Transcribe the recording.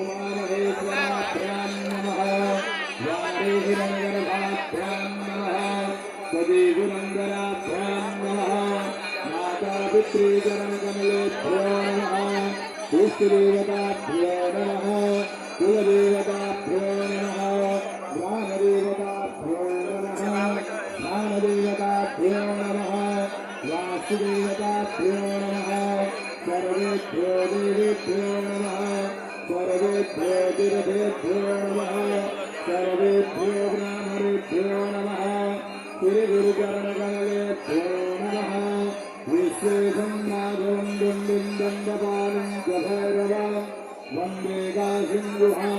उमामहेश्वराभ्यां नमः वाणीहिरण्यगर्भाभ्यां नमः सदीगुरङ्गराभ्यां नमः मातापितृचरणकमलेभ्यो नमः इष्टदेवताभ्यो नमः कुलदेवताभ्यो नमः ग्रामदेवताभ्यो नमः स्थानदेवताभ्यो नमः वासुदेवताभ्यो नमः सर्वेभ्यो देवेभ्यो नमः सर्वेभ्यो तीर्थेभ्यो नमः सर्वेभ्यो ब्राह्मणेभ्यो नमः श्रीगुरुचरणकमलेभ्यो नमः विश्वेशं नागं दण्डिं दण्डपालं च भैरवं वन्दे काशीं गुहां